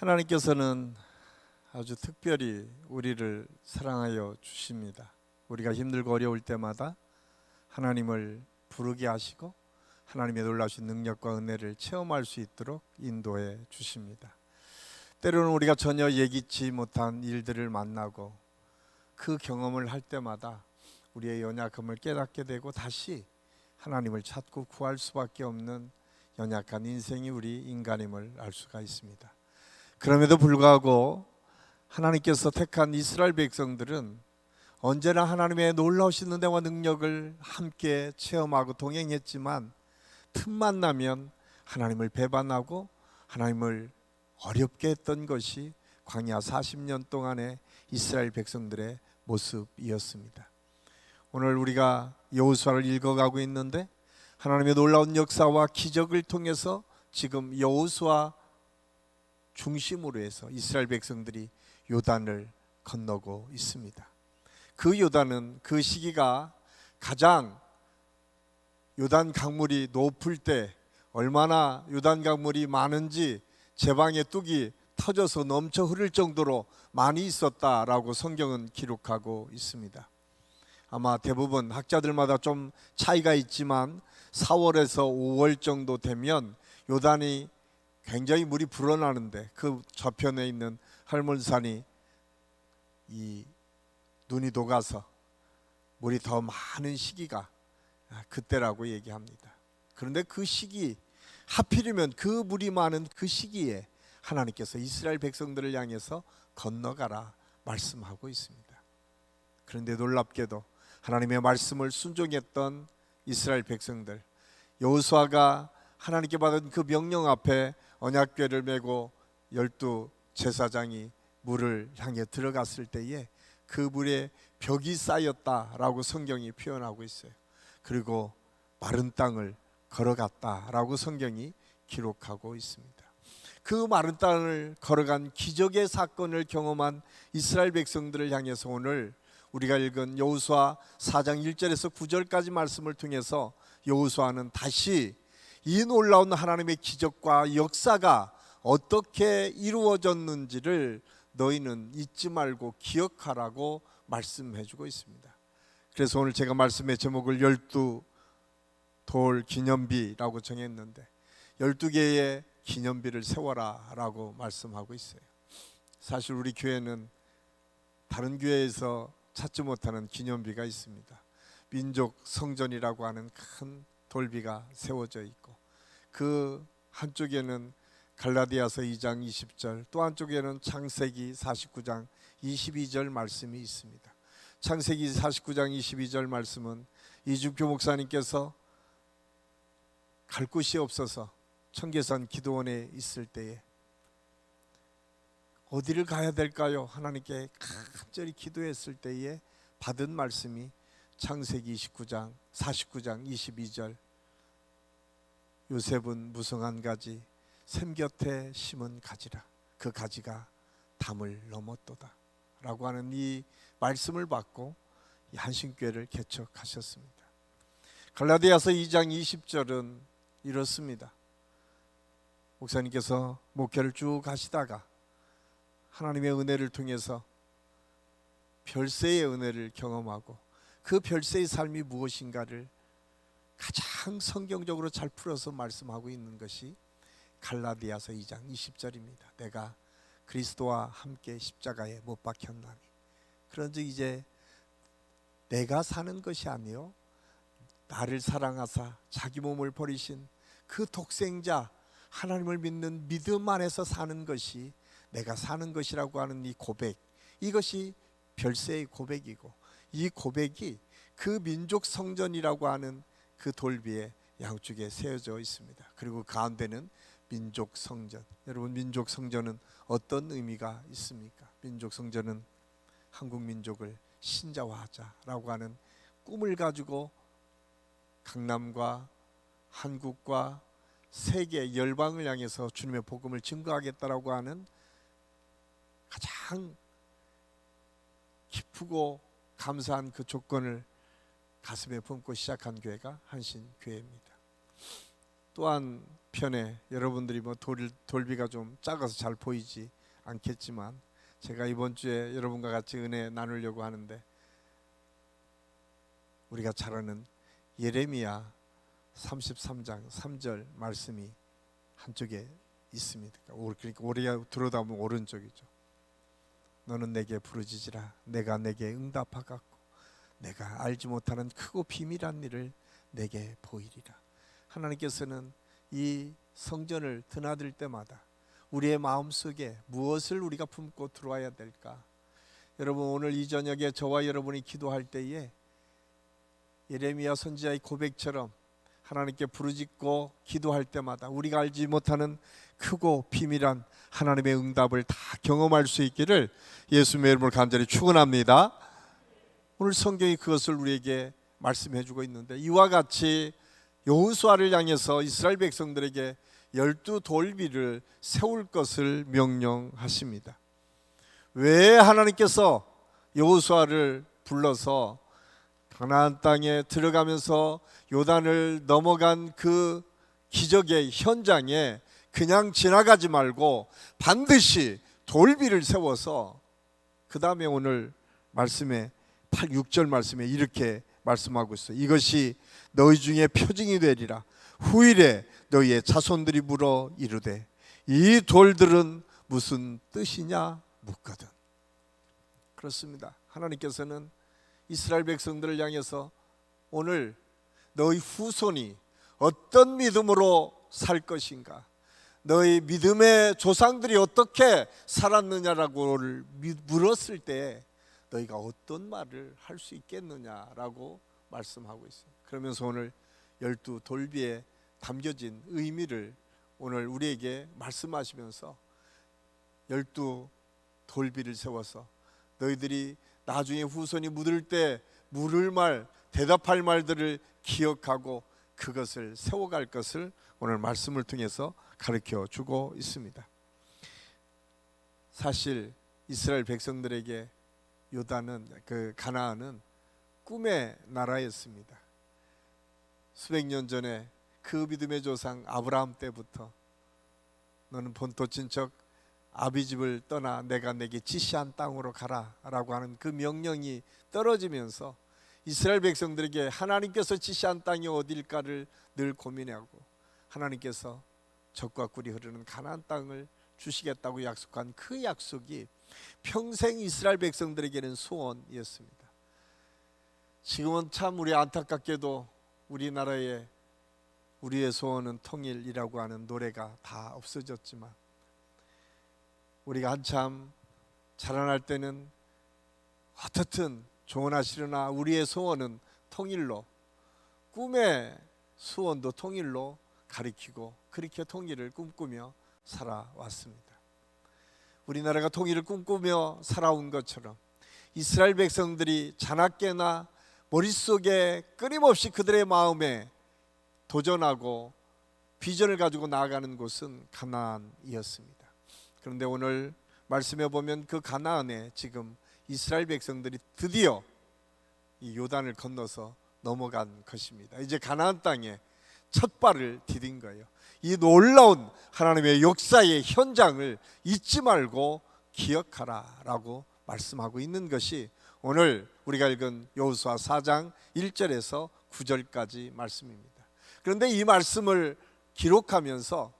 하나님께서는 아주 특별히 우리를 사랑하여 주십니다. 우리가 힘들고 어려울 때마다 하나님을 부르게 하시고 하나님의 놀라신 능력과 은혜를 체험할 수 있도록 인도해 주십니다. 때로는 우리가 전혀 예기치 못한 일들을 만나고 그 경험을 할 때마다 우리의 연약함을 깨닫게 되고 다시 하나님을 찾고 구할 수밖에 없는 연약한 인생이 우리 인간임을 알 수가 있습니다. 그럼에도 불구하고 하나님께서 택한 이스라엘 백성들은 언제나 하나님의 놀라우신 은혜와 능력을 함께 체험하고 동행했지만 틈만 나면 하나님을 배반하고 하나님을 어렵게 했던 것이 광야 40년 동안의 이스라엘 백성들의 모습이었습니다. 오늘 우리가 여호수아를 읽어가고 있는데 하나님의 놀라운 역사와 기적을 통해서 지금 여호수아 중심으로 해서 이스라엘 백성들이 요단을 건너고 있습니다. 그 요단은 그 시기가 가장 요단 강물이 높을 때 얼마나 요단 강물이 많은지 제방의 뚝이 터져서 넘쳐 흐를 정도로 많이 있었다라고 성경은 기록하고 있습니다. 아마 대부분 학자들마다 좀 차이가 있지만 4월에서 5월 정도 되면 요단이 굉장히 물이 불어나는데 그 저편에 있는 할몬산이 이 눈이 녹아서 물이 더 많은 시기가 그때라고 얘기합니다. 그런데 그 시기 하필이면 그 물이 많은 그 시기에 하나님께서 이스라엘 백성들을 향해서 건너가라 말씀하고 있습니다. 그런데 놀랍게도 하나님의 말씀을 순종했던 이스라엘 백성들, 여호수아가 하나님께 받은 그 명령 앞에 언약궤를 메고 12 제사장이 물을 향해 들어갔을 때에 그 물에 벽이 쌓였다라고 성경이 표현하고 있어요. 그리고 마른 땅을 걸어갔다라고 성경이 기록하고 있습니다. 그 마른 땅을 걸어간 기적의 사건을 경험한 이스라엘 백성들을 향해서 오늘 우리가 읽은 여호수아 4장 1절에서 9절까지 말씀을 통해서 여호수아는 다시 이 놀라운 하나님의 기적과 역사가 어떻게 이루어졌는지를 너희는 잊지 말고 기억하라고 말씀해 주고 있습니다. 그래서 오늘 제가 말씀의 제목을 12돌 기념비라고 정했는데 12개의 기념비를 세워라 라고 말씀하고 있어요. 사실 우리 교회는 다른 교회에서 찾지 못하는 기념비가 있습니다. 민족 성전이라고 하는 큰 돌비가 세워져 있고 그 한쪽에는 갈라디아서 2장 20절 또 한쪽에는 창세기 49장 22절 말씀이 있습니다. 창세기 49장 22절 말씀은 이중표 목사님께서 갈 곳이 없어서 청계산 기도원에 있을 때에 어디를 가야 될까요? 하나님께 간절히 기도했을 때에 받은 말씀이 창세기 49장 22절 요셉은 무성한 가지 샘 곁에 심은 가지라 그 가지가 담을 넘었도다 라고 하는 이 말씀을 받고 이 한신교회를 개척하셨습니다. 갈라디아서 2장 20절은 이렇습니다. 목사님께서 목회를 쭉 하시다가 하나님의 은혜를 통해서 별세의 은혜를 경험하고 그 별세의 삶이 무엇인가를 가장 성경적으로 잘 풀어서 말씀하고 있는 것이 갈라디아서 2장 20절입니다. 내가 그리스도와 함께 십자가에 못 박혔나니 그런즉 이제 내가 사는 것이 아니요 나를 사랑하사 자기 몸을 버리신 그 독생자 하나님을 믿는 믿음 안에서 사는 것이 내가 사는 것이라고 하는 이 고백, 이것이 별세의 고백이고 이 고백이 그 민족 성전이라고 하는 그 돌비에 양쪽에 세워져 있습니다. 그리고 가운데는 민족 성전. 여러분, 민족 성전은 어떤 의미가 있습니까? 민족 성전은 한국 민족을 신자화하자라고 하는 꿈을 가지고 강남과 한국과 세계 열방을 향해서 주님의 복음을 증거하겠다라고 하는 가장 기쁘고 감사한 그 조건을 가슴에 품고 시작한 교회가 한신교회입니다. 또한 편에 여러분들이 뭐 돌비가 좀 작아서 잘 보이지 않겠지만 제가 이번 주에 여러분과 같이 은혜 나누려고 하는데 우리가 잘 아는 예레미야 33장 3절 말씀이 한쪽에 있습니다. 그러니까 우리가 들어다보면 오른쪽이죠. 너는 내게 부르짖으라 내가 내게 응답하겠고 내가 알지 못하는 크고 비밀한 일을 내게 보이리라. 하나님께서는 이 성전을 드나들 때마다 우리의 마음속에 무엇을 우리가 품고 들어와야 될까? 여러분 오늘 이 저녁에 저와 여러분이 기도할 때에 예레미야 선지자의 고백처럼 하나님께 부르짖고 기도할 때마다 우리가 알지 못하는 크고 비밀한 하나님의 응답을 다 경험할 수 있기를 예수님의 이름으로 간절히 축원합니다. 오늘 성경이 그것을 우리에게 말씀해 주고 있는데 이와 같이 여호수아를 향해서 이스라엘 백성들에게 12돌비를 세울 것을 명령하십니다. 왜 하나님께서 여호수아를 불러서 가나안 땅에 들어가면서 요단을 넘어간 그 기적의 현장에 그냥 지나가지 말고 반드시 돌비를 세워서 그 다음에 오늘 말씀에 8, 6절 말씀에 이렇게 말씀하고 있어요. 이것이 너희 중에 표징이 되리라. 후일에 너희의 자손들이 물어 이르되 이 돌들은 무슨 뜻이냐 묻거든. 그렇습니다. 하나님께서는 이스라엘 백성들을 향해서 오늘 너희 후손이 어떤 믿음으로 살 것인가, 너희 믿음의 조상들이 어떻게 살았느냐라고 물었을 때 너희가 어떤 말을 할 수 있겠느냐라고 말씀하고 있어요. 그러면서 오늘 12돌비에 담겨진 의미를 오늘 우리에게 말씀하시면서 12돌비를 세워서 너희들이 나중에 후손이 묻을 때 물을 말, 대답할 말들을 기억하고 그것을 세워갈 것을 오늘 말씀을 통해서 가르쳐 주고 있습니다. 사실 이스라엘 백성들에게 요단은 그 가나안은 꿈의 나라였습니다. 수백 년 전에 그 믿음의 조상 아브라함 때부터 너는 본토 친척 아비 집을 떠나 내가 내게 지시한 땅으로 가라 라고 하는 그 명령이 떨어지면서 이스라엘 백성들에게 하나님께서 지시한 땅이 어딜까를 늘 고민하고 하나님께서 젖과 꿀이 흐르는 가나안 땅을 주시겠다고 약속한 그 약속이 평생 이스라엘 백성들에게는 소원이었습니다. 지금은 참 우리 안타깝게도 우리나라에 우리의 소원은 통일이라고 하는 노래가 다 없어졌지만 우리가 한참 자라날 때는 어떻든 조언하시려나 우리의 소원은 통일로, 꿈의 소원도 통일로 가리키고 그렇게 통일을 꿈꾸며 살아왔습니다. 우리나라가 통일을 꿈꾸며 살아온 것처럼 이스라엘 백성들이 자나깨나 머릿속에 끊임없이 그들의 마음에 도전하고 비전을 가지고 나아가는 곳은 가나안이었습니다. 그런데 오늘 말씀해 보면 그 가나안에 지금 이스라엘 백성들이 드디어 이 요단을 건너서 넘어간 것입니다. 이제 가나안 땅에 첫 발을 디딘 거예요. 이 놀라운 하나님의 역사의 현장을 잊지 말고 기억하라 라고 말씀하고 있는 것이 오늘 우리가 읽은 여호수아 4장 1절에서 9절까지 말씀입니다. 그런데 이 말씀을 기록하면서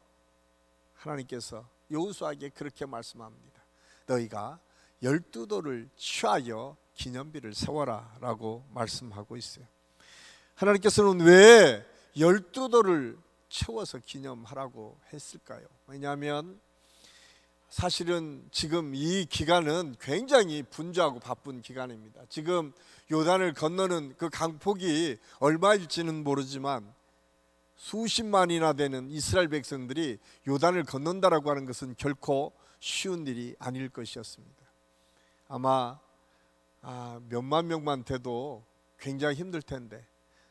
하나님께서 여호수아에게 그렇게 말씀합니다. 너희가 12돌을 취하여 기념비를 세워라 라고 말씀하고 있어요. 하나님께서는 왜 12돌을 채워서 기념하라고 했을까요? 왜냐하면 사실은 지금 이 기간은 굉장히 분주하고 바쁜 기간입니다. 지금 요단을 건너는 그 강폭이 얼마일지는 모르지만 수십만이나 되는 이스라엘 백성들이 요단을 건넌다라고 하는 것은 결코 쉬운 일이 아닐 것이었습니다. 아마 몇만 명만 돼도 굉장히 힘들 텐데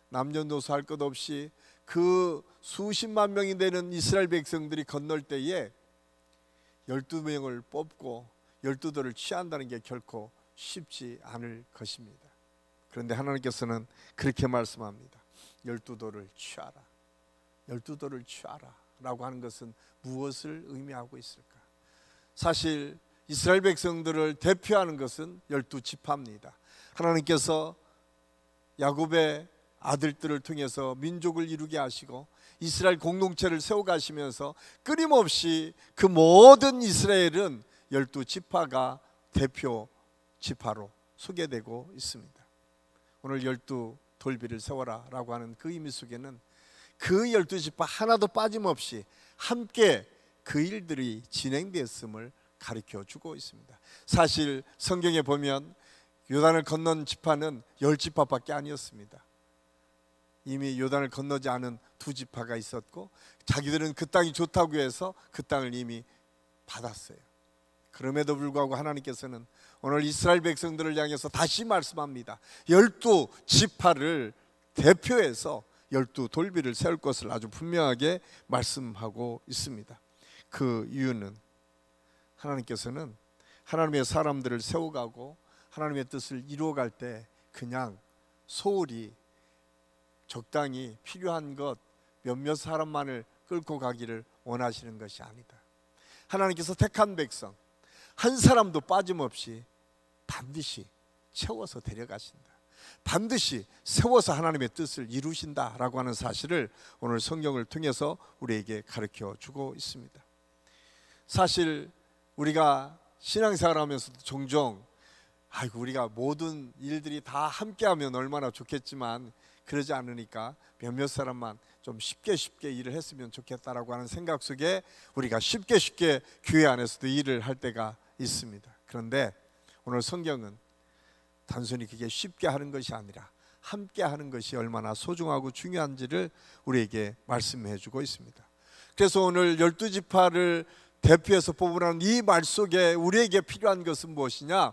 남녀노소 할 것 없이 그 수십만 명이 되는 이스라엘 백성들이 건널 때에 12명을 뽑고 12돌을 취한다는 게 결코 쉽지 않을 것입니다. 그런데 하나님께서는 그렇게 말씀합니다. 12돌을 취하라. 12돌을 취하라 라고 하는 것은 무엇을 의미하고 있을까? 사실 이스라엘 백성들을 대표하는 것은 12지파입니다. 하나님께서 야곱의 아들들을 통해서 민족을 이루게 하시고 이스라엘 공동체를 세워가시면서 끊임없이 그 모든 이스라엘은 12지파가 대표 지파로 소개되고 있습니다. 오늘 12돌비를 세워라 라고 하는 그 의미 속에는 그 12지파 하나도 빠짐없이 함께 그 일들이 진행되었음을 가르쳐 주고 있습니다. 사실 성경에 보면 요단을 건넌 지파는 10지파밖에 아니었습니다. 이미 요단을 건너지 않은 2지파가 있었고 자기들은 그 땅이 좋다고 해서 그 땅을 이미 받았어요. 그럼에도 불구하고 하나님께서는 오늘 이스라엘 백성들을 향해서 다시 말씀합니다. 12지파를 대표해서 12돌비를 세울 것을 아주 분명하게 말씀하고 있습니다. 그 이유는 하나님께서는 하나님의 사람들을 세워가고 하나님의 뜻을 이루어갈 때 그냥 소홀히 적당히 필요한 것 몇몇 사람만을 끌고 가기를 원하시는 것이 아니다. 하나님께서 택한 백성 한 사람도 빠짐없이 반드시 채워서 데려가신다. 반드시 세워서 하나님의 뜻을 이루신다라고 하는 사실을 오늘 성경을 통해서 우리에게 가르쳐 주고 있습니다. 사실 우리가 신앙생활 하면서도 종종 우리가 모든 일들이 다 함께하면 얼마나 좋겠지만 그러지 않으니까 몇몇 사람만 좀 쉽게 일을 했으면 좋겠다라고 하는 생각 속에 우리가 쉽게 교회 안에서도 일을 할 때가 있습니다. 그런데 오늘 성경은 단순히 그게 쉽게 하는 것이 아니라 함께 하는 것이 얼마나 소중하고 중요한지를 우리에게 말씀해 주고 있습니다. 그래서 오늘 12지파를 대표해서 뽑으라는 이 말 속에 우리에게 필요한 것은 무엇이냐?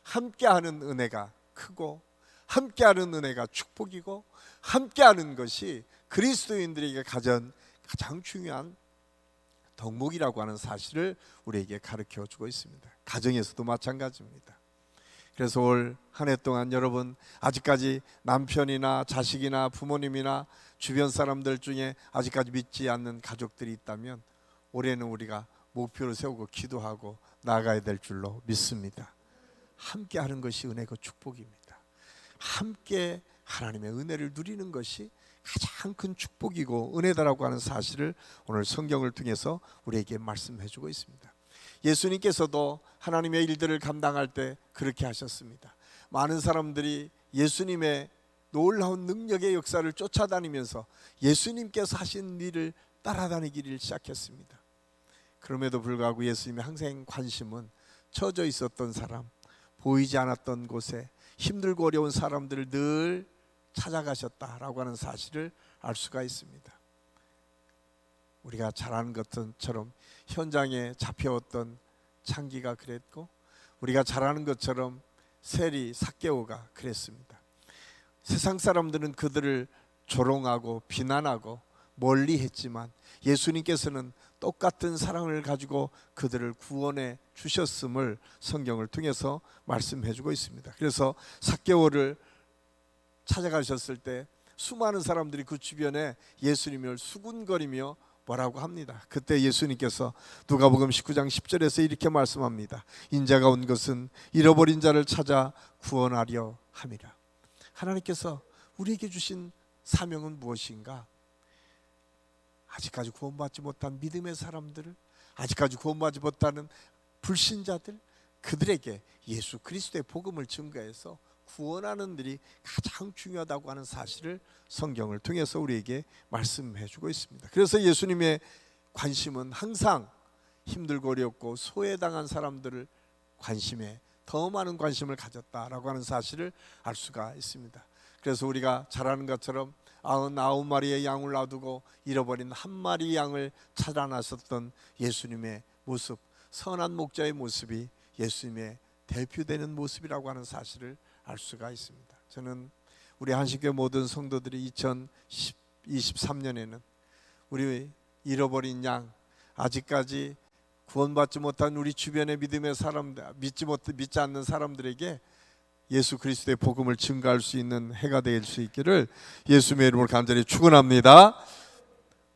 함께하는 은혜가 크고 함께하는 은혜가 축복이고 함께하는 것이 그리스도인들에게 가장 중요한 덕목이라고 하는 사실을 우리에게 가르쳐 주고 있습니다. 가정에서도 마찬가지입니다. 그래서 올 한 해 동안 여러분 아직까지 남편이나 자식이나 부모님이나 주변 사람들 중에 아직까지 믿지 않는 가족들이 있다면 올해는 우리가 목표를 세우고 기도하고 나아가야 될 줄로 믿습니다. 함께 하는 것이 은혜고 축복입니다. 함께 하나님의 은혜를 누리는 것이 가장 큰 축복이고 은혜다라고 하는 사실을 오늘 성경을 통해서 우리에게 말씀해 주고 있습니다. 예수님께서도 하나님의 일들을 감당할 때 그렇게 하셨습니다. 많은 사람들이 예수님의 놀라운 능력의 역사를 쫓아다니면서 예수님께서 하신 일을 따라다니기를 시작했습니다. 그럼에도 불구하고 예수님의 항상 관심은 처져 있었던 사람, 보이지 않았던 곳에 힘들고 어려운 사람들을 늘 찾아가셨다라고 하는 사실을 알 수가 있습니다. 우리가 잘 아는 것처럼 현장에 잡혀왔던 창기가 그랬고 우리가 잘 아는 것처럼 세리 삭개오가 그랬습니다. 세상 사람들은 그들을 조롱하고 비난하고 멀리했지만 예수님께서는 똑같은 사랑을 가지고 그들을 구원해 주셨음을 성경을 통해서 말씀해 주고 있습니다. 그래서 삭개오를 찾아가셨을 때 수많은 사람들이 그 주변에 예수님을 수군거리며 뭐라고 합니다. 그때 예수님께서 누가복음 19장 10절에서 이렇게 말씀합니다. 인자가 온 것은 잃어버린 자를 찾아 구원하려 함이라. 하나님께서 우리에게 주신 사명은 무엇인가? 아직까지 구원받지 못한 믿음의 사람들을, 아직까지 구원받지 못하는 불신자들, 그들에게 예수 그리스도의 복음을 증거해서 구원하는 일이 가장 중요하다고 하는 사실을 성경을 통해서 우리에게 말씀해 주고 있습니다. 그래서 예수님의 관심은 항상 힘들고 어렵고 소외당한 사람들을 관심에 더 많은 관심을 가졌다라고 하는 사실을 알 수가 있습니다. 그래서 우리가 잘 아는 것처럼 99마리의 양을 놔두고 잃어버린 한 마리 양을 찾아 나섰던 예수님의 모습, 선한 목자의 모습이 예수님의 대표되는 모습이라고 하는 사실을 알 수가 있습니다. 저는 우리 한식교회 모든 성도들이 2023년에는 우리 잃어버린 양, 아직까지 구원받지 못한 우리 주변의 믿음의 사람들, 믿지 않는 사람들에게 예수 그리스도의 복음을 증거할 수 있는 해가 될 수 있기를 예수님의 이름으로 간절히 축원합니다.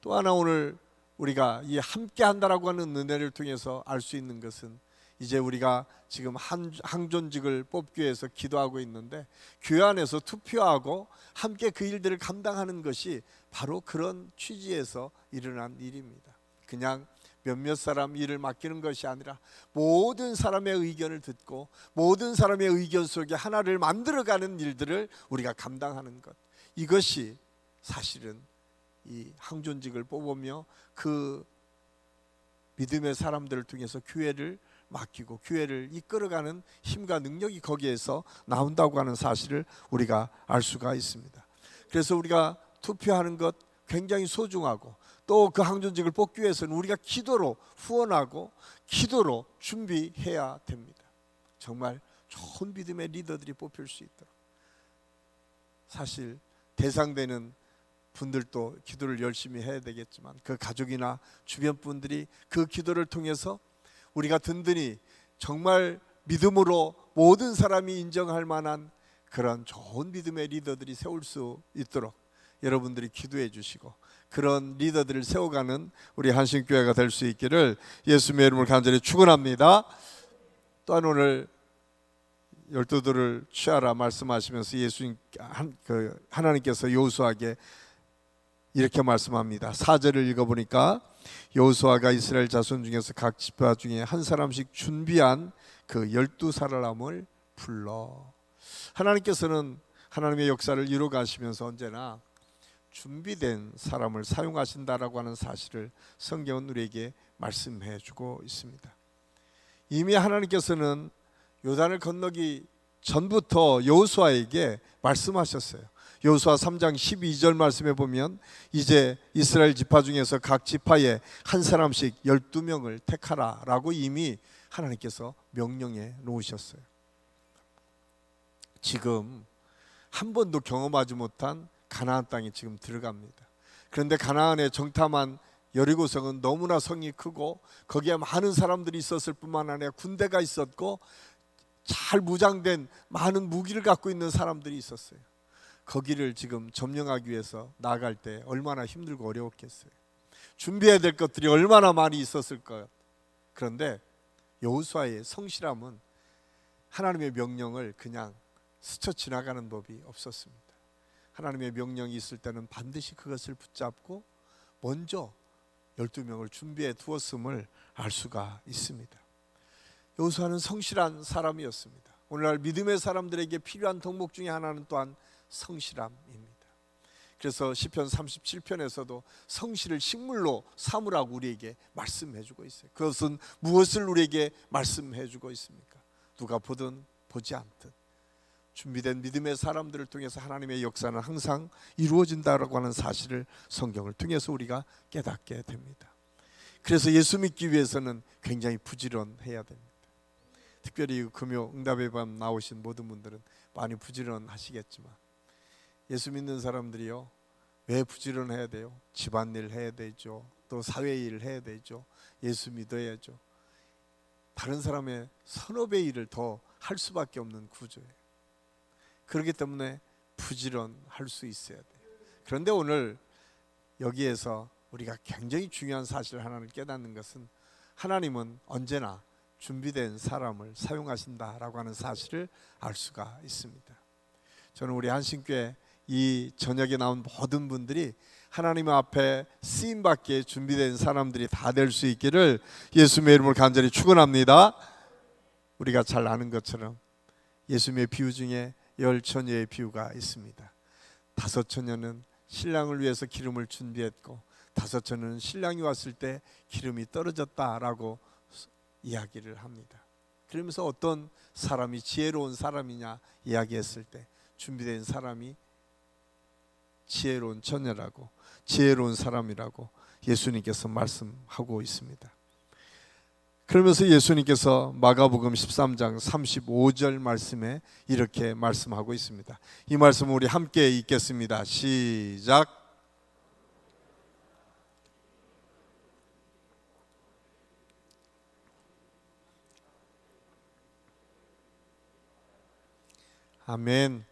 또 하나 오늘 우리가 이 함께 한다라고 하는 은혜를 통해서 알 수 있는 것은, 이제 우리가 지금 항존직을 뽑기 위해서 기도하고 있는데, 교회 안에서 투표하고 함께 그 일들을 감당하는 것이 바로 그런 취지에서 일어난 일입니다. 그냥 몇몇 사람 일을 맡기는 것이 아니라 모든 사람의 의견을 듣고 모든 사람의 의견 속에 하나를 만들어가는 일들을 우리가 감당하는 것, 이것이 사실은 이 항존직을 뽑으며 그 믿음의 사람들을 통해서 교회를 맡기고 교회를 이끌어가는 힘과 능력이 거기에서 나온다고 하는 사실을 우리가 알 수가 있습니다. 그래서 우리가 투표하는 것 굉장히 소중하고, 또 그 항존직을 뽑기 위해서는 우리가 기도로 후원하고 기도로 준비해야 됩니다. 정말 좋은 믿음의 리더들이 뽑힐 수 있도록. 사실 대상되는 분들도 기도를 열심히 해야 되겠지만, 그 가족이나 주변 분들이 그 기도를 통해서 우리가 든든히 정말 믿음으로 모든 사람이 인정할 만한 그런 좋은 믿음의 리더들이 세울 수 있도록 여러분들이 기도해 주시고, 그런 리더들을 세워가는 우리 한신교회가 될 수 있기를 예수님의 이름으로 간절히 축원합니다. 또한 오늘 12돌을 취하라 말씀하시면서 하나님께서 여호수아에게 이렇게 말씀합니다. 4절을 읽어보니까, 여호수아가 이스라엘 자손 중에서 각 지파 중에 한 사람씩 준비한 그 12사람을 불러. 하나님께서는 하나님의 역사를 이루어가시면서 언제나 준비된 사람을 사용하신다라고 하는 사실을 성경은 우리에게 말씀해 주고 있습니다. 이미 하나님께서는 요단을 건너기 전부터 여호수아에게 말씀하셨어요. 여호수아 3장 12절 말씀에 보면, 이제 이스라엘 지파 중에서 각 지파에 한 사람씩 12명을 택하라 라고 이미 하나님께서 명령해 놓으셨어요. 지금 한 번도 경험하지 못한 가나안 땅에 지금 들어갑니다. 그런데 가나안의 정탐한 여리고성은 너무나 성이 크고 거기에 많은 사람들이 있었을 뿐만 아니라 군대가 있었고 잘 무장된 많은 무기를 갖고 있는 사람들이 있었어요. 거기를 지금 점령하기 위해서 나아갈 때 얼마나 힘들고 어려웠겠어요. 준비해야 될 것들이 얼마나 많이 있었을 것. 그런데 여호수아의 성실함은 하나님의 명령을 그냥 스쳐 지나가는 법이 없었습니다. 하나님의 명령이 있을 때는 반드시 그것을 붙잡고 먼저 12명을 준비해 두었음을 알 수가 있습니다. 여호수아는 성실한 사람이었습니다. 오늘날 믿음의 사람들에게 필요한 덕목 중에 하나는 또한 성실함입니다. 그래서 시편 37편에서도 성실을 식물로 삼으라고 우리에게 말씀해 주고 있어요. 그것은 무엇을 우리에게 말씀해 주고 있습니까? 누가 보든 보지 않든 준비된 믿음의 사람들을 통해서 하나님의 역사는 항상 이루어진다라고 하는 사실을 성경을 통해서 우리가 깨닫게 됩니다. 그래서 예수 믿기 위해서는 굉장히 부지런해야 됩니다. 특별히 금요 응답의 밤 나오신 모든 분들은 많이 부지런하시겠지만, 예수 믿는 사람들이요, 왜 부지런해야 돼요? 집안일 해야 되죠. 또 사회일 해야 되죠. 예수 믿어야죠. 다른 사람의 서너 배 일을 더 할 수밖에 없는 구조예요. 그렇기 때문에 부지런할 수 있어야 돼요. 그런데 오늘 여기에서 우리가 굉장히 중요한 사실 하나를 깨닫는 것은, 하나님은 언제나 준비된 사람을 사용하신다라고 하는 사실을 알 수가 있습니다. 저는 우리 한신교회 이 저녁에 나온 모든 분들이 하나님 앞에 쓰임받기에 준비된 사람들이 다 될 수 있기를 예수님의 이름으로 간절히 축원합니다. 우리가 잘 아는 것처럼 예수님의 비유 중에 10처녀의 비유가 있습니다. 5처녀는 신랑을 위해서 기름을 준비했고 5처녀는 신랑이 왔을 때 기름이 떨어졌다라고 이야기를 합니다. 그러면서 어떤 사람이 지혜로운 사람이냐 이야기했을 때 준비된 사람이 지혜로운 처녀라고, 지혜로운 사람이라고 예수님께서 말씀하고 있습니다. 그러면서 예수님께서 마가복음 13장 35절 말씀에 이렇게 말씀하고 있습니다. 이 말씀을 우리 함께 읽겠습니다. 시작. 아멘.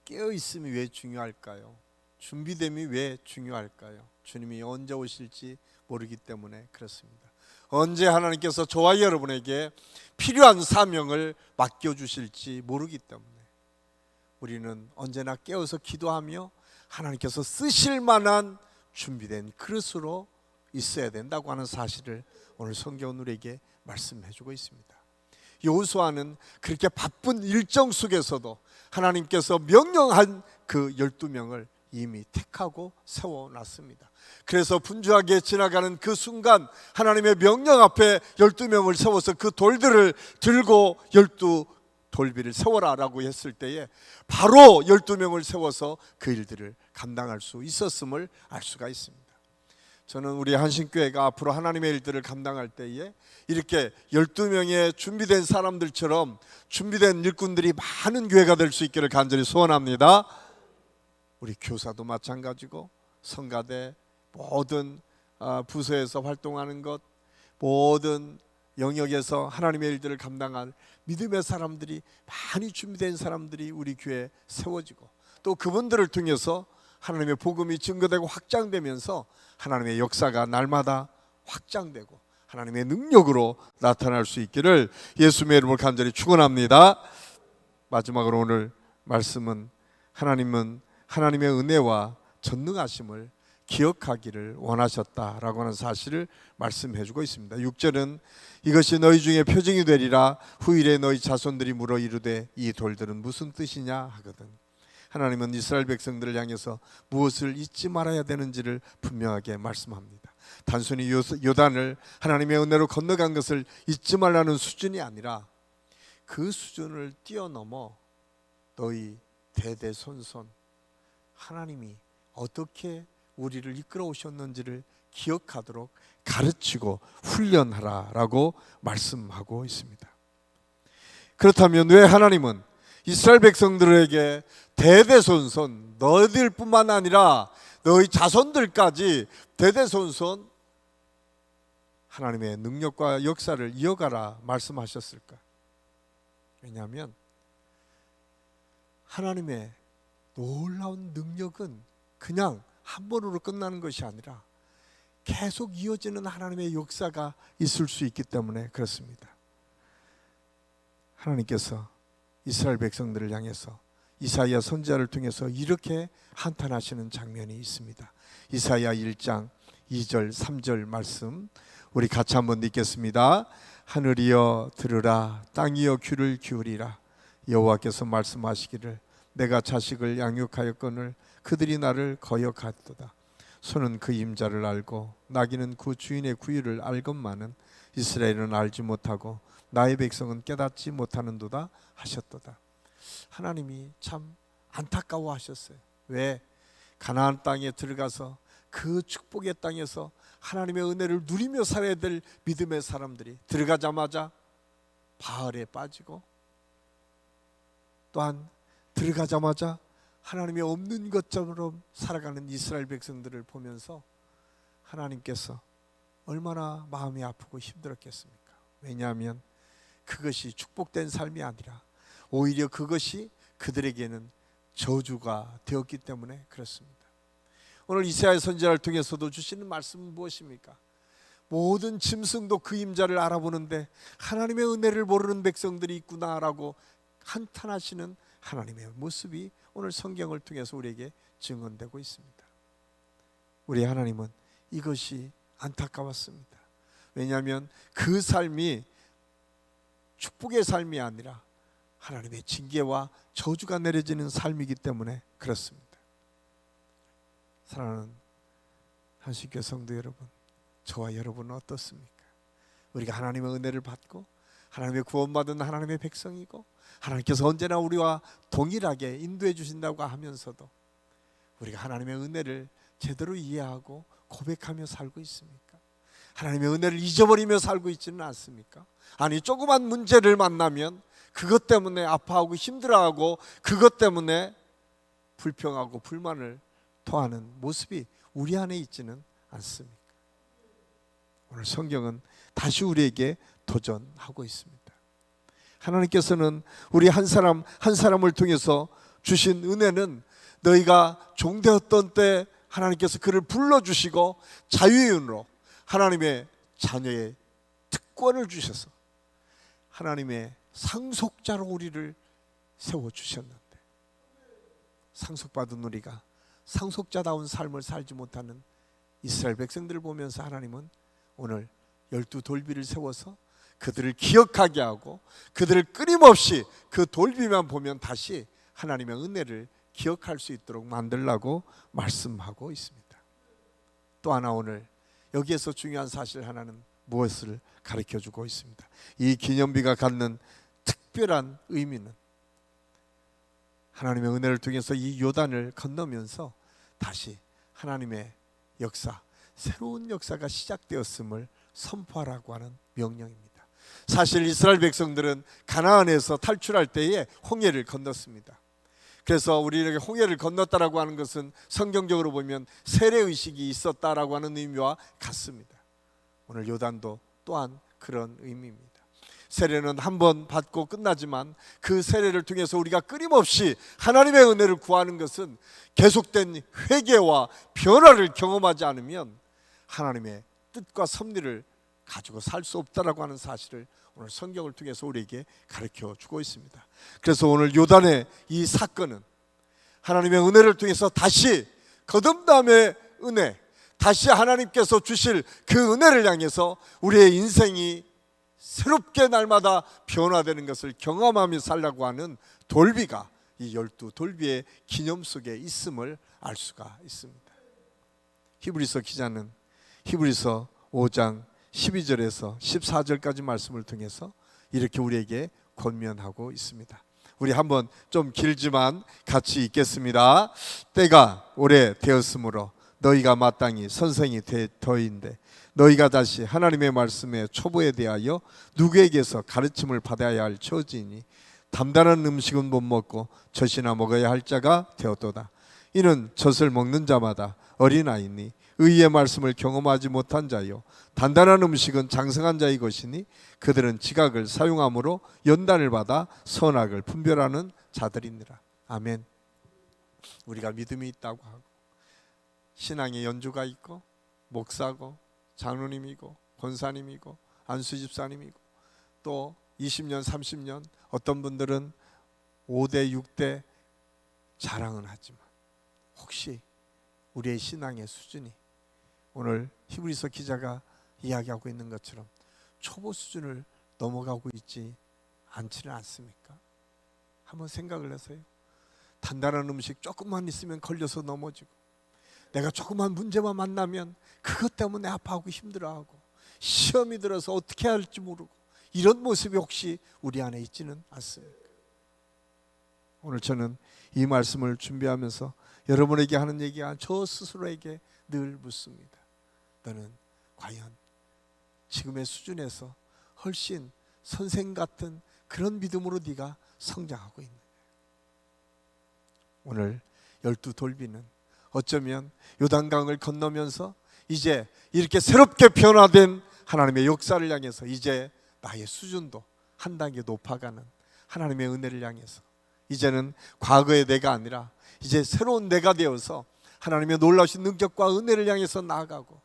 깨어 있음이 왜 중요할까요? 준비됨이 왜 중요할까요? 주님이 언제 오실지 모르기 때문에 그렇습니다. 언제 하나님께서 저와 여러분에게 필요한 사명을 맡겨주실지 모르기 때문에 우리는 언제나 깨어서 기도하며 하나님께서 쓰실 만한 준비된 그릇으로 있어야 된다고 하는 사실을 오늘 성경은 우리에게 말씀해주고 있습니다. 여호수아는 그렇게 바쁜 일정 속에서도 하나님께서 명령한 그 12명을 이미 택하고 세워놨습니다. 그래서 분주하게 지나가는 그 순간 하나님의 명령 앞에 12명을 세워서 그 돌들을 들고 12돌비를 세워라 라고 했을 때에 바로 12명을 세워서 그 일들을 감당할 수 있었음을 알 수가 있습니다. 저는 우리 한신교회가 앞으로 하나님의 일들을 감당할 때에 이렇게 12명의 준비된 사람들처럼 준비된 일꾼들이 많은 교회가 될 수 있기를 간절히 소원합니다. 우리 교사도 마찬가지고 성가대 모든 부서에서 활동하는 것, 모든 영역에서 하나님의 일들을 감당할 믿음의 사람들이, 많이 준비된 사람들이 우리 교회에 세워지고 또 그분들을 통해서 하나님의 복음이 증거되고 확장되면서 하나님의 역사가 날마다 확장되고 하나님의 능력으로 나타날 수 있기를 예수님의 이름으로 간절히 축원합니다. 마지막으로 오늘 말씀은 하나님은 하나님의 은혜와 전능하심을 기억하기를 원하셨다라고 하는 사실을 말씀해 주고 있습니다. 6절은 이것이 너희 중에 표징이 되리라 후일에 너희 자손들이 물어 이르되 이 돌들은 무슨 뜻이냐 하거든. 하나님은 이스라엘 백성들을 향해서 무엇을 잊지 말아야 되는지를 분명하게 말씀합니다. 단순히 요단을 하나님의 은혜로 건너간 것을 잊지 말라는 수준이 아니라 그 수준을 뛰어넘어 너희 대대손손 하나님이 어떻게 우리를 이끌어 오셨는지를 기억하도록 가르치고 훈련하라라고 말씀하고 있습니다. 그렇다면 왜 하나님은 이스라엘 백성들에게 대대손손 너희들뿐만 아니라 너희 자손들까지 대대손손 하나님의 능력과 역사를 이어가라 말씀하셨을까? 왜냐하면 하나님의 놀라운 능력은 그냥 한 번으로 끝나는 것이 아니라 계속 이어지는 하나님의 역사가 있을 수 있기 때문에 그렇습니다. 하나님께서 이스라엘 백성들을 향해서 이사야 선지자를 통해서 이렇게 한탄하시는 장면이 있습니다. 이사야 1장 2절 3절 말씀 우리 같이 한번 읽겠습니다. 하늘이여 들으라, 땅이여 귀를 기울이라. 여호와께서 말씀하시기를 내가 자식을 양육하였거늘 그들이 나를 거역하도다. 소는 그 임자를 알고 나귀는 그 주인의 구유를 알건만은 이스라엘은 알지 못하고 나의 백성은 깨닫지 못하는도다 하셨도다. 하나님이 참 안타까워하셨어요. 왜? 가나안 땅에 들어가서 그 축복의 땅에서 하나님의 은혜를 누리며 살아야 될 믿음의 사람들이 들어가자마자 바알에 빠지고 또한 들어가자마자 하나님이 없는 것처럼 살아가는 이스라엘 백성들을 보면서 하나님께서 얼마나 마음이 아프고 힘들었겠습니까? 왜냐하면 그것이 축복된 삶이 아니라 오히려 그것이 그들에게는 저주가 되었기 때문에 그렇습니다. 오늘 이사야 선지자를 통해서도 주시는 말씀은 무엇입니까? 모든 짐승도 그 임자를 알아보는데 하나님의 은혜를 모르는 백성들이 있구나라고 한탄하시는 하나님의 모습이 오늘 성경을 통해서 우리에게 증언되고 있습니다. 우리 하나님은 이것이 안타까웠습니다. 왜냐하면 그 삶이 축복의 삶이 아니라 하나님의 징계와 저주가 내려지는 삶이기 때문에 그렇습니다. 사랑하는 한식교 성도 여러분, 저와 여러분은 어떻습니까? 우리가 하나님의 은혜를 받고 하나님의 구원받은 하나님의 백성이고 하나님께서 언제나 우리와 동일하게 인도해 주신다고 하면서도 우리가 하나님의 은혜를 제대로 이해하고 고백하며 살고 있습니까? 하나님의 은혜를 잊어버리며 살고 있지는 않습니까? 아니, 조그만 문제를 만나면 그것 때문에 아파하고 힘들어하고 그것 때문에 불평하고 불만을 토하는 모습이 우리 안에 있지는 않습니까? 오늘 성경은 다시 우리에게 도전하고 있습니다. 하나님께서는 우리 한 사람 한 사람을 통해서 주신 은혜는 너희가 종되었던 때 하나님께서 그를 불러주시고 자유인으로 하나님의 자녀의 특권을 주셔서 하나님의 상속자로 우리를 세워주셨는데, 상속받은 우리가 상속자다운 삶을 살지 못하는 이스라엘 백성들을 보면서 하나님은 오늘 12 돌비를 세워서 그들을 기억하게 하고 그들을 끊임없이 그 돌비만 보면 다시 하나님의 은혜를 기억할 수 있도록 만들라고 말씀하고 있습니다. 또 하나 오늘 여기에서 중요한 사실 하나는 무엇을 가르쳐주고 있습니다. 이 기념비가 갖는 특별한 의미는 하나님의 은혜를 통해서 이 요단을 건너면서 다시 하나님의 역사, 새로운 역사가 시작되었음을 선포하라고 하는 명령입니다. 사실 이스라엘 백성들은 가나안에서 탈출할 때에 홍해를 건넜습니다. 그래서 우리에게 홍해를 건넜다라고 하는 것은 성경적으로 보면 세례의식이 있었다라고 하는 의미와 같습니다. 오늘 요단도 또한 그런 의미입니다. 세례는 한 번 받고 끝나지만 그 세례를 통해서 우리가 끊임없이 하나님의 은혜를 구하는 것은 계속된 회개와 변화를 경험하지 않으면 하나님의 뜻과 섭리를 가지고 살 수 없다라고 하는 사실을 오늘 성경을 통해서 우리에게 가르쳐 주고 있습니다. 그래서 오늘 요단의 이 사건은 하나님의 은혜를 통해서 다시 거듭남의 은혜, 다시 하나님께서 주실 그 은혜를 향해서 우리의 인생이 새롭게 날마다 변화되는 것을 경험하며 살라고 하는 돌비가 이 12 돌비의 기념 속에 있음을 알 수가 있습니다. 히브리서 기자는 히브리서 5장 12절에서 14절까지 말씀을 통해서 이렇게 우리에게 권면하고 있습니다. 우리 한번 좀 길지만 같이 읽겠습니다. 때가 오래 되었으므로 너희가 마땅히 선생이 되어인데 너희가 다시 하나님의 말씀의 초보에 대하여 누구에게서 가르침을 받아야 할 처지이니 담단한 음식은 못 먹고 젖이나 먹어야 할 자가 되었도다. 이는 젖을 먹는 자마다 어린아이니 의의 말씀을 경험하지 못한 자요 단단한 음식은 장성한 자의 것이니 그들은 지각을 사용함으로 연단을 받아 선악을 분별하는 자들이니라. 아멘. 우리가 믿음이 있다고 하고 신앙의 연주가 있고 목사고 장로님이고 권사님이고 안수집사님이고 또 20년 30년 어떤 분들은 5대 6대 자랑은 하지만 혹시 우리의 신앙의 수준이 오늘 히브리서 기자가 이야기하고 있는 것처럼 초보 수준을 넘어가고 있지 않지는 않습니까? 한번 생각을 해서요. 단단한 음식 조금만 있으면 걸려서 넘어지고 내가 조그만 문제만 만나면 그것 때문에 아파하고 힘들어하고 시험이 들어서 어떻게 할지 모르고 이런 모습이 혹시 우리 안에 있지는 않습니까? 오늘 저는 이 말씀을 준비하면서 여러분에게 하는 얘기가 저 스스로에게 늘 묻습니다. 너는 과연 지금의 수준에서 훨씬 선생 같은 그런 믿음으로 네가 성장하고 있느냐? 오늘 12 돌비는 어쩌면 요단강을 건너면서 이제 이렇게 새롭게 변화된 하나님의 역사를 향해서 이제 나의 수준도 한 단계 높아가는 하나님의 은혜를 향해서 이제는 과거의 내가 아니라 이제 새로운 내가 되어서 하나님의 놀라우신 능력과 은혜를 향해서 나아가고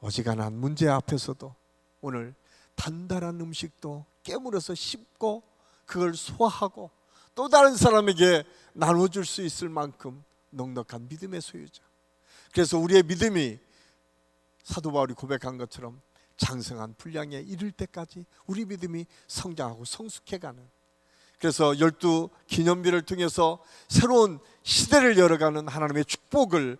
어지간한 문제 앞에서도 오늘 단단한 음식도 깨물어서 씹고 그걸 소화하고 또 다른 사람에게 나눠줄 수 있을 만큼 넉넉한 믿음의 소유자. 그래서 우리의 믿음이 사도 바울이 고백한 것처럼 장성한 분량에 이를 때까지 우리 믿음이 성장하고 성숙해가는, 그래서 12 기념비를 통해서 새로운 시대를 열어가는 하나님의 축복을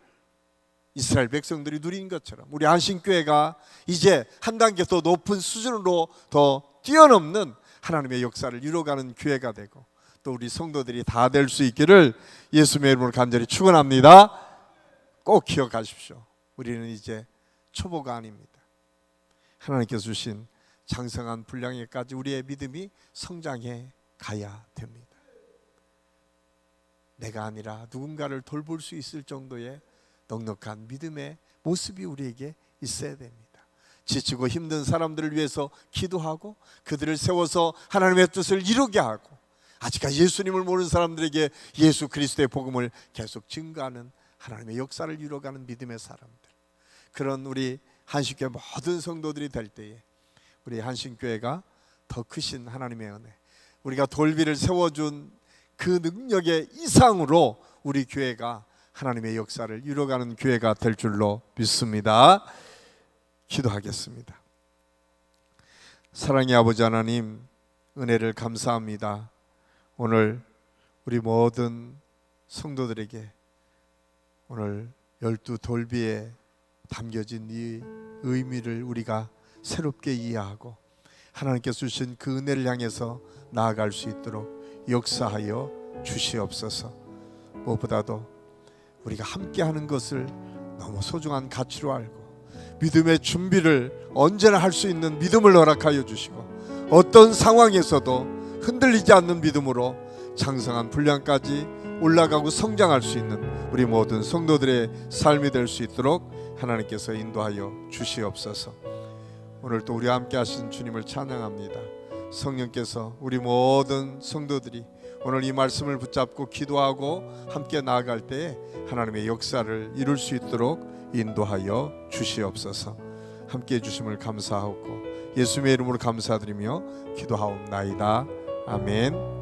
이스라엘 백성들이 누린 것처럼 우리 안신교회가 이제 한 단계 더 높은 수준으로 더 뛰어넘는 하나님의 역사를 이루어가는 교회가 되고 또 우리 성도들이 다 될 수 있기를 예수님의 이름으로 간절히 축원합니다. 꼭 기억하십시오. 우리는 이제 초보가 아닙니다. 하나님께서 주신 장성한 분량에까지 우리의 믿음이 성장해 가야 됩니다. 내가 아니라 누군가를 돌볼 수 있을 정도의 넉넉한 믿음의 모습이 우리에게 있어야 됩니다. 지치고 힘든 사람들을 위해서 기도하고 그들을 세워서 하나님의 뜻을 이루게 하고 아직까지 예수님을 모르는 사람들에게 예수 그리스도의 복음을 계속 증거하는 하나님의 역사를 이루어가는 믿음의 사람들, 그런 우리 한신교회 모든 성도들이 될 때에 우리 한신교회가 더 크신 하나님의 은혜, 우리가 돌비를 세워준 그 능력의 이상으로 우리 교회가 하나님의 역사를 이루어가는 교회가 될 줄로 믿습니다. 기도하겠습니다. 사랑의 아버지 하나님, 은혜를 감사합니다. 오늘 우리 모든 성도들에게 오늘 12 돌비에 담겨진 이 의미를 우리가 새롭게 이해하고 하나님께서 주신 그 은혜를 향해서 나아갈 수 있도록 역사하여 주시옵소서. 무엇보다도 우리가 함께하는 것을 너무 소중한 가치로 알고 믿음의 준비를 언제나 할 수 있는 믿음을 허락하여 주시고 어떤 상황에서도 흔들리지 않는 믿음으로 장성한 분량까지 올라가고 성장할 수 있는 우리 모든 성도들의 삶이 될 수 있도록 하나님께서 인도하여 주시옵소서. 오늘 또 우리와 함께 하신 주님을 찬양합니다. 성령께서 우리 모든 성도들이 오늘 이 말씀을 붙잡고 기도하고 함께 나아갈 때에 하나님의 역사를 이룰 수 있도록 인도하여 주시옵소서. 함께 해주심을 감사하고 예수님의 이름으로 감사드리며 기도하옵나이다. 아멘.